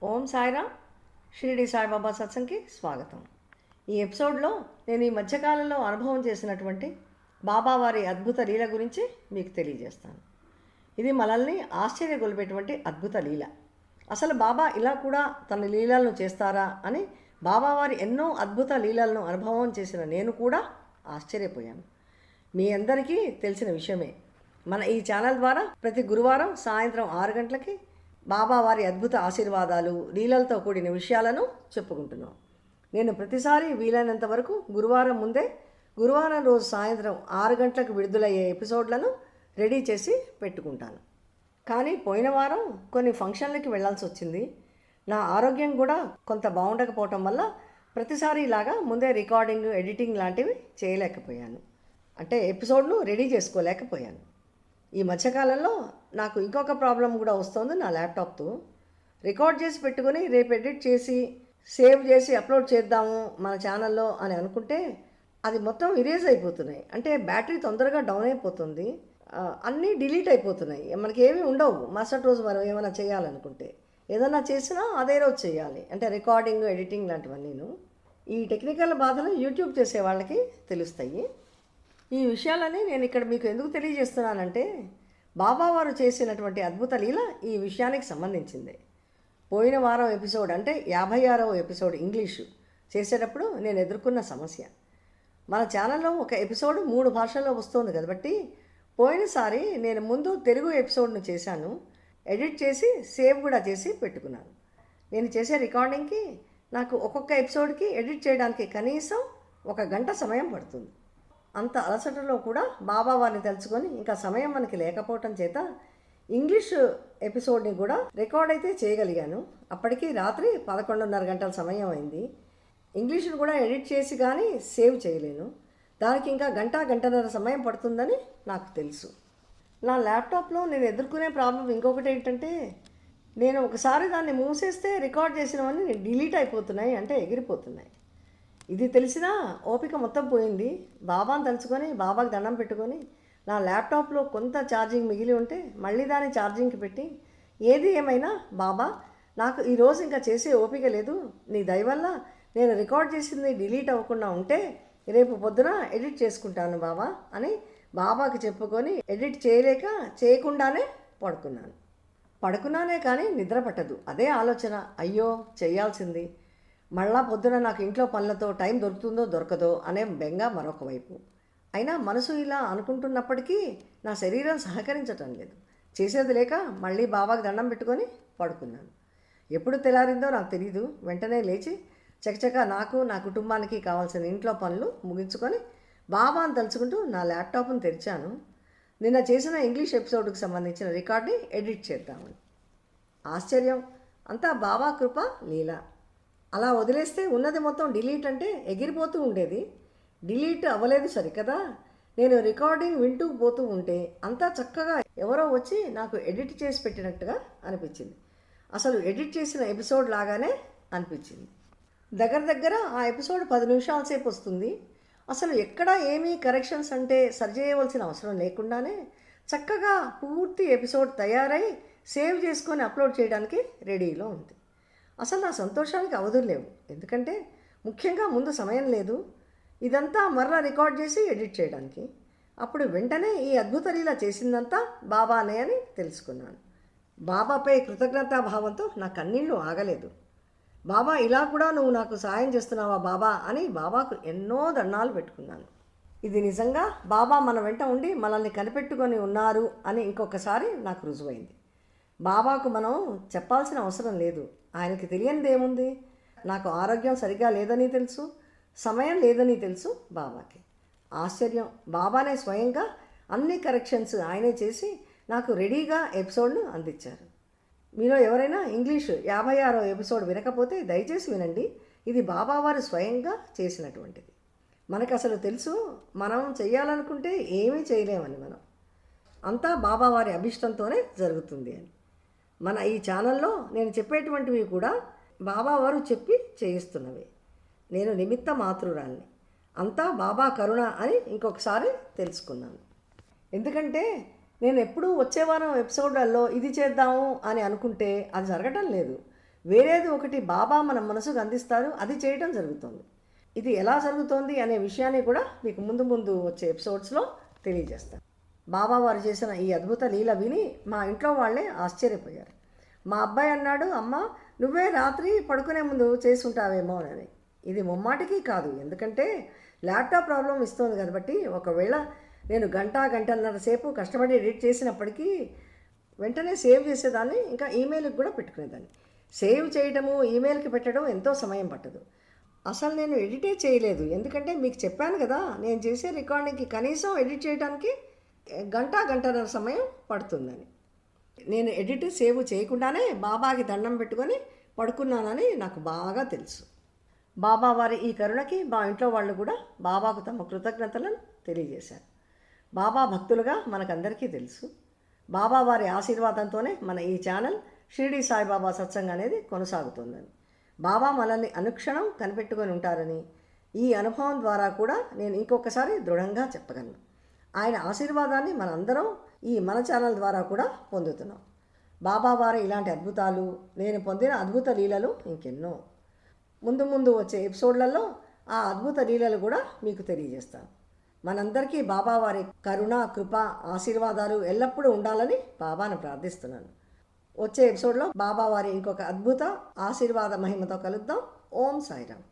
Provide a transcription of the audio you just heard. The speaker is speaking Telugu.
ఓం సాయిరామ్. షిరిడి సాయిబాబా సత్సంగ్కి స్వాగతం. ఈ ఎపిసోడ్లో నేను ఈ మధ్యకాలంలో అనుభవం చేసినటువంటి బాబావారి అద్భుత లీల గురించి మీకు తెలియజేస్తాను. ఇది మనల్ని ఆశ్చర్యగొలిపేటువంటి అద్భుత లీల. అసలు బాబా ఇలా కూడా తన లీలలను చేస్తారా అని బాబావారి ఎన్నో అద్భుత లీలలను అనుభవం చేసిన నేను కూడా ఆశ్చర్యపోయాను. మీ అందరికీ తెలిసిన విషయమే. మన ఈ ఛానల్ ద్వారా ప్రతి గురువారం సాయంత్రం 6 గంటలకి బాబా వారి అద్భుత ఆశీర్వాదాలు లీలలతో కూడిన విషయాలను చెప్పుకుంటున్నాం. నేను ప్రతిసారి వీలైనంత వరకు గురువారం ముందే గురువారం రోజు సాయంత్రం 6 గంటలకు విడుదలయ్యే ఎపిసోడ్లను రెడీ చేసి పెట్టుకుంటాను. కానీ పోయిన వారం కొన్ని ఫంక్షన్లకి వెళ్ళాల్సి వచ్చింది. నా ఆరోగ్యం కూడా కొంత బాగుండకపోవటం వల్ల ప్రతిసారి ఇలాగా ముందే రికార్డింగ్, ఎడిటింగ్ లాంటివి చేయలేకపోయాను. అంటే ఎపిసోడ్ను రెడీ చేసుకోలేకపోయాను. ఈ మధ్యకాలంలో నాకు ఇంకొక ప్రాబ్లం కూడా వస్తుంది. నా ల్యాప్టాప్తో రికార్డ్ చేసి పెట్టుకొని రేపు ఎడిట్ చేసి సేవ్ చేసి అప్లోడ్ చేద్దాము మన ఛానల్లో అని అనుకుంటే అది మొత్తం ఇరేజ్ అయిపోతున్నాయి. అంటే బ్యాటరీ తొందరగా డౌన్ అయిపోతుంది, అన్నీ డిలీట్ అయిపోతున్నాయి. మనకి ఏమీ ఉండవు. మరుసటి రోజు మనం ఏమైనా చేయాలనుకుంటే ఏదైనా చేసినా అదే రోజు చేయాలి. అంటే రికార్డింగ్, ఎడిటింగ్ లాంటివన్నీను. ఈ టెక్నికల్ బాధలు యూట్యూబ్ చేసే వాళ్ళకి తెలుస్తాయి. ఈ విషయాలని నేను ఇక్కడ మీకు ఎందుకు తెలియజేస్తున్నానంటే బాబా వారు చేసినటువంటి అద్భుత లీల ఈ విషయానికి సంబంధించింది. పోయిన వారం ఎపిసోడ్ అంటే 56వ ఎపిసోడ్ ఇంగ్లీషు చేసేటప్పుడు నేను ఎదుర్కొన్న సమస్య. మన ఛానల్లో ఒక ఎపిసోడ్ 3 భాషల్లో వస్తుంది కాబట్టి పోయినసారి నేను ముందు తెలుగు ఎపిసోడ్ను చేశాను, ఎడిట్ చేసి సేవ్ కూడా చేసి పెట్టుకున్నాను. నేను చేసే రికార్డింగ్కి నాకు ఒక్కొక్క ఎపిసోడ్కి ఎడిట్ చేయడానికి కనీసం 1 గంట సమయం పడుతుంది. అంత అలసటలో కూడా బాబా వారిని తెలుసుకొని ఇంకా సమయం మనకి లేకపోవటం చేత ఇంగ్లీష్ ఎపిసోడ్ని కూడా రికార్డ్ అయితే చేయగలిగాను. అప్పటికి రాత్రి 11:30 గంటల సమయం అయింది. ఇంగ్లీష్ను కూడా ఎడిట్ చేసి కానీ సేవ్ చేయలేను. దానికి ఇంకా గంటన్నర సమయం పడుతుందని నాకు తెలుసు. నా ల్యాప్టాప్లో నేను ఎదుర్కొనే ప్రాబ్లం ఇంకొకటి ఏంటంటే నేను ఒకసారి దాన్ని మూసేస్తే రికార్డ్ చేసినవన్నీ డిలీట్ అయిపోతున్నాయి, అంటే ఎగిరిపోతున్నాయి. ఇది తెలిసినా ఓపిక మొత్తం పోయింది. బాబాను తలుచుకొని బాబాకి దండం పెట్టుకొని నా ల్యాప్టాప్లో కొంత ఛార్జింగ్ మిగిలి ఉంటే మళ్ళీ దాన్ని ఛార్జింగ్కి పెట్టి ఏది ఏమైనా బాబా నాకు ఈరోజు ఇంకా చేసే ఓపిక లేదు, నీ దయ వల్ల నేను రికార్డ్ చేసింది డిలీట్ అవ్వకుండా ఉంటే రేపు పొద్దున ఎడిట్ చేసుకుంటాను బాబా అని బాబాకి చెప్పుకొని ఎడిట్ చేయకుండానే పడుకున్నానే కానీ నిద్ర పట్టదు. అదే ఆలోచన, అయ్యో చేయాల్సింది, మళ్ళా పొద్దున నాకు ఇంట్లో పనులతో టైం దొరుకుతుందో దొరకదో అనే బెంగ మరొక వైపు. అయినా మనసు ఇలా అనుకుంటున్నప్పటికీ నా శరీరం సహకరించటం లేదు. చేసేది లేక మళ్ళీ బాబాకి దండం పెట్టుకొని పడుకున్నాను. ఎప్పుడు తెల్లారిందో నాకు తెలీదు. వెంటనే లేచి చకచక నాకు నా కుటుంబానికి కావాల్సిన ఇంట్లో పనులు ముగించుకొని బాబాను తలుచుకుంటూ నా ల్యాప్టాప్ను తెరిచాను. నిన్న చేసిన ఇంగ్లీష్ ఎపిసోడ్కి సంబంధించిన రికార్డ్ని ఎడిట్ చేద్దామని. ఆశ్చర్యం, అంతా బాబా కృప లీల. అలా వదిలేస్తే ఉన్నది మొత్తం డిలీట్ అంటే ఎగిరిపోతూ ఉండేది. డిలీట్ అవ్వలేదు సరికదా. నేను రికార్డింగ్ వింటూ పోతూ ఉంటే అంతా చక్కగా ఎవరో వచ్చి నాకు ఎడిట్ చేసి పెట్టినట్టుగా అనిపించింది. అసలు ఎడిట్ చేసిన ఎపిసోడ్ లాగానే అనిపించింది. దగ్గర ఆ ఎపిసోడ్ 10 నిమిషాల సేపు వస్తుంది. అసలు ఎక్కడ ఏమీ కరెక్షన్స్ అంటే సరిచేయవలసిన అవసరం లేకుండానే చక్కగా పూర్తి ఎపిసోడ్ తయారై సేవ్ చేసుకొని అప్లోడ్ చేయడానికి రెడీలో ఉంది. అసలు నా సంతోషానికి అవధులు లేవు. ఎందుకంటే ముఖ్యంగా ముందు సమయం లేదు ఇదంతా మరలా రికార్డ్ చేసి ఎడిట్ చేయడానికి. అప్పుడు వెంటనే ఈ అద్భుత లీల చేసిందంతా బాబానే అని తెలుసుకున్నాను. బాబాపై కృతజ్ఞతాభావంతో నా కన్నీళ్లు ఆగలేదు. బాబా ఇలా కూడా నువ్వు నాకు సాయం చేస్తున్నావా బాబా అని బాబాకు ఎన్నో దండాలు పెట్టుకున్నాను. ఇది నిజంగా బాబా మన వెంట ఉండి మనల్ని కనిపెట్టుకొని ఉన్నారు అని ఇంకొకసారి నాకు రుజువైంది. బాబాకు మనం చెప్పాల్సిన అవసరం లేదు. ఆయనకి తెలియనిదేముంది. నాకు ఆరోగ్యం సరిగా లేదని తెలుసు, సమయం లేదని తెలుసు బాబాకి. ఆశ్చర్యం, బాబానే స్వయంగా అన్ని కరెక్షన్స్ ఆయనే చేసి నాకు రెడీగా ఎపిసోడ్ను అందించారు. మీలో ఎవరైనా ఇంగ్లీష్ 56వ ఎపిసోడ్ వినకపోతే దయచేసి వినండి. ఇది బాబావారు స్వయంగా చేసినటువంటిది. మనకు అసలు తెలుసు మనం చేయాలనుకుంటే ఏమీ చేయలేమని. మనం అంతా బాబావారి అభిష్టంతోనే జరుగుతుంది అని. మన ఈ ఛానల్లో నేను చెప్పేటువంటివి కూడా బాబావారు చెప్పి చేయిస్తున్నవి. నేను నిమిత్త మాతృరాల్ని. అంతా బాబా కరుణ అని ఇంకొకసారి తెలుసుకున్నాను. ఎందుకంటే నేను ఎప్పుడూ వచ్చే వారం ఎపిసోడ్లలో ఇది చేద్దాము అని అనుకుంటే అది జరగటం లేదు. వేరేది ఒకటి బాబా మన మనసుకు అందిస్తారు, అది చేయడం జరుగుతుంది. ఇది ఎలా జరుగుతోంది అనే విషయాన్ని కూడా మీకు ముందు ముందు వచ్చే ఎపిసోడ్స్లో తెలియజేస్తాను. బాబా వారు చేసిన ఈ అద్భుత లీల విని మా ఇంట్లో వాళ్ళే ఆశ్చర్యపోయారు. మా అబ్బాయి అన్నాడు, అమ్మ నువ్వే రాత్రి పడుకునే ముందు చేసుంటావేమో అని. ఇది ముమ్మాటికి కాదు, ఎందుకంటే ల్యాప్టాప్ ప్రాబ్లం ఇస్తుంది కాబట్టి ఒకవేళ నేను గంటన్నర సేపు కష్టపడి ఎడిట్ చేసినప్పటికీ వెంటనే సేవ్ చేసేదాన్ని, ఇంకా ఈమెయిల్కి కూడా పెట్టుకునేదాన్ని. సేవ్ చేయడము ఈమెయిల్కి పెట్టడం ఎంతో సమయం పట్టదు. అసలు నేను ఎడిటే చేయలేదు, ఎందుకంటే మీకు చెప్పాను కదా, నేను చేసే రికార్డింగ్కి కనీసం ఎడిట్ చేయడానికి గంటన్నర సమయం పడుతుందని. నేను ఎడిట్ సేవ్ చేయకుండానే బాబాకి దండం పెట్టుకొని పడుకున్నానని నాకు బాగా తెలుసు. బాబా వారి ఈ కరుణకి మా ఇంట్లో వాళ్ళు కూడా బాబాకు తమ కృతజ్ఞతలను తెలియజేశారు. బాబా భక్తులుగా మనకందరికీ తెలుసు. బాబా వారి ఆశీర్వాదంతోనే మన ఈ ఛానల్ షిరిడి సాయిబాబా సత్సంగ్ అనేది కొనసాగుతుందని, బాబా మనల్ని అనుక్షణం కనిపెట్టుకొని ఉంటారని ఈ అనుభవం ద్వారా కూడా నేను ఇంకొకసారి దృఢంగా చెప్పగలను. ఆయన ఆశీర్వాదాన్ని మనందరం మన ఛానల్ ద్వారా కూడా పొందుతున్నాం. బాబా వారి ఇలాంటి అద్భుతాలు, నేను పొందిన అద్భుత లీలలు ఇంకెన్నో ముందు వచ్చే ఎపిసోడ్లలో ఆ అద్భుత లీలలు కూడా మీకు తెలియజేస్తాను. మనందరికీ బాబా వారి కరుణ, కృప, ఆశీర్వాదాలు ఎల్లప్పుడూ ఉండాలని బాబాను ప్రార్థిస్తున్నాను. వచ్చే ఎపిసోడ్లో బాబా వారి ఇంకొక అద్భుత ఆశీర్వాద మహిమతో కలుద్దాం. ఓం సాయిరామ్.